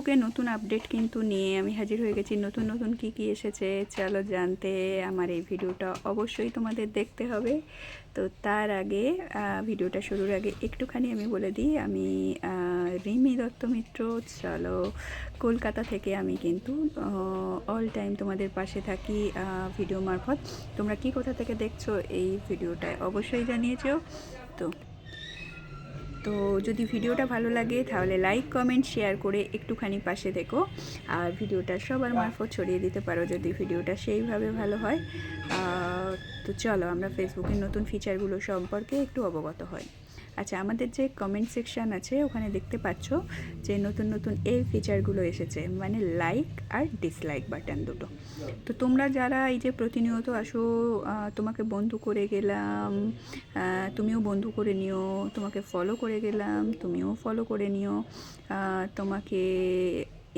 ফেসবুকে নতুন আপডেট কিন্তু নিয়ে আমি হাজির হয়ে গেছি। নতুন নতুন কী এসেছে চলো জানতে আমার এই ভিডিওটা অবশ্যই তোমাদের দেখতে হবে। তো তার আগে ভিডিওটা শুরুর আগে একটুখানি আমি বলে দিই, আমি রিমি দত্ত মিত্র। চলো, কলকাতা থেকে আমি কিন্তু অল টাইম তোমাদের পাশে থাকি ভিডিও মারফত। তোমরা কি কোথা থেকে দেখছো এই ভিডিওটায় অবশ্যই জানিয়েছো। তো যদি ভিডিওটা ভালো লাগে তাহলে লাইক কমেন্ট শেয়ার করে একটুখানি পাশে দেখো, আর ভিডিওটা সবার মারফত ছড়িয়ে দিতে পারো যদি ভিডিওটা সেইভাবে ভালো হয়। তো চলো আমরা ফেসবুকের নতুন ফিচারগুলো সম্পর্কে একটু অবগত হই। আচ্ছা, আমাদের যে কমেন্ট সেকশান আছে ওখানে দেখতে পাচ্ছ যে নতুন নতুন এই ফিচারগুলো এসেছে, মানে লাইক আর ডিসলাইক বাটন দুটো। তো তোমরা যারা এই যে প্রতিনিয়ত আসো, তোমাকে বন্ধু করে গেলাম, তুমিও বন্ধু করে নিও, তোমাকে ফলো করে গেলাম, তুমিও ফলো করে নিও, তোমাকে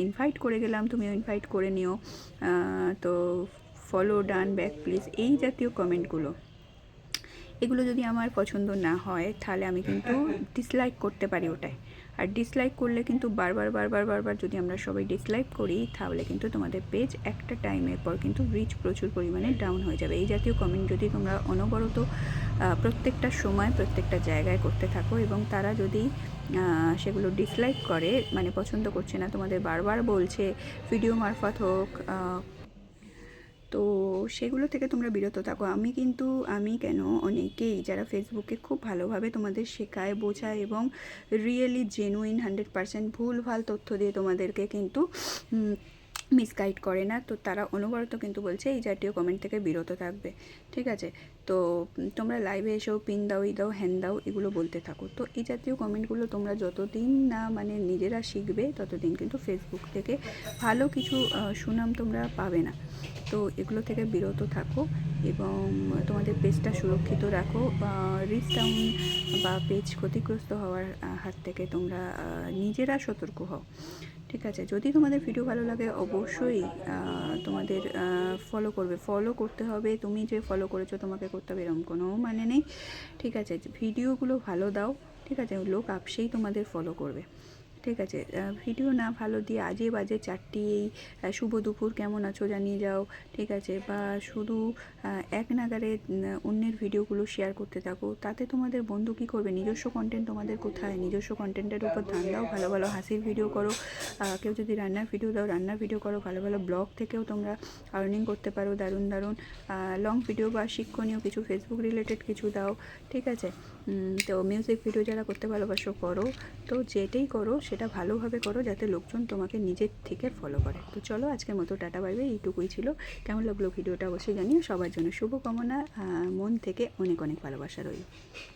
ইনভাইট করে গেলাম, তুমিও ইনভাইট করে নিও, তো ফলো ডান ব্যাক প্লিজ, এই জাতীয় কমেন্টগুলো, এগুলো যদি আমার পছন্দ না হয় তাহলে আমি কিন্তু ডিসলাইক করতে পারি ওটায়। আর ডিসলাইক করলে কিন্তু বারবার যদি আমরা সবাই ডিসলাইক করি তাহলে কিন্তু তোমাদের পেজ একটা টাইমের পর কিন্তু রিচ প্রচুর পরিমাণে ডাউন হয়ে যাবে। এই জাতীয় কমেন্ট যদি তোমরা অনবরত প্রত্যেকটা সময় প্রত্যেকটা জায়গায় করতে থাকো এবং তারা যদি সেগুলো ডিসলাইক করে, মানে পছন্দ করছে না, তোমাদের বারবার বলছে ভিডিও মারফত হোক, তো সেগুলো থেকে তোমরা বিরত থাকো। আমি কেন অনেকেই যারা ফেসবুকে খুব ভালোভাবে তোমাদের শেখায়, বোঝায় এবং রিয়েলি জেনুইন 100% ভুলভাল তথ্য দিয়ে তোমাদেরকে কিন্তু মিসগাইড করে না, তো তারা অনবরত কিন্তু বলছে এই জাতীয় কমেন্ট থেকে বিরত থাকবে। ঠিক আছে, তো তোমরা লাইভে এসেও পিন দাও, ই দাও, হ্যান দাও, এগুলো বলতে থাকো। তো এই জাতীয় কমেন্টগুলো তোমরা যতদিন না মানে নিজেরা শিখবে ততদিন কিন্তু ফেসবুক থেকে ভালো কিছু সুনাম তোমরা পাবে না। তো এগুলো থেকে বিরত থাকো এবং তোমাদের পেজটা সুরক্ষিত রাখো, রিচ ডাউন বা পেজ ক্ষতিগ্রস্ত হওয়ার হাত থেকে তোমরা নিজেরা সতর্ক হও। ঠিক আছে, যদি তোমাদের ভিডিও ভালো লাগে অবশ্যই তোমাদের ফলো করতে হবে। তুমি যে ফলো করেছো তোমাকে করতে হবে এরকম কোনো মানে নেই। ঠিক আছে, ভিডিওগুলো ভালো দাও, ঠিক আছে, লোক আপসেই তোমাদের ফলো করবে। ঠিক আছে, ভিডিও না ভালো দিয়ে আজে বাজে চারটি এই শুভ দুপুর কেমন আছো জানিয়ে যাও, ঠিক আছে, বা শুধু এক নাগারে অন্যের ভিডিওগুলো শেয়ার করতে থাকো, তাতে তোমাদের বন্ধু কী করবে? নিজস্ব কন্টেন্ট তোমাদের কোথায়? নিজস্ব কন্টেন্টের উপর ধ্যান দাও, ভালো ভালো হাসির ভিডিও করো, কেউ যদি রান্নার ভিডিও দাও রান্নার ভিডিও করো, ভালো ভালো ব্লগ থেকেও তোমরা আর্নিং করতে পারো, দারুণ লং ভিডিও বা শিক্ষণীয় কিছু ফেসবুক রিলেটেড কিছু দাও। ঠিক আছে, তো মিউজিক ভিডিও যারা করতে ভালোবাসো করো, তো যেটাই করো সেটা ভালোভাবে করো যাতে লোকজন তোমাকে নিজের থেকে ফলো করে। তো চলো আজকের মতো টাটা বাইবে, এইটুকুই ছিল। কেমন লাগলো ভিডিওটা অবশ্যই জানিও। সবার জন্য শুভকামনা, মন থেকে অনেক ভালোবাসা রইল।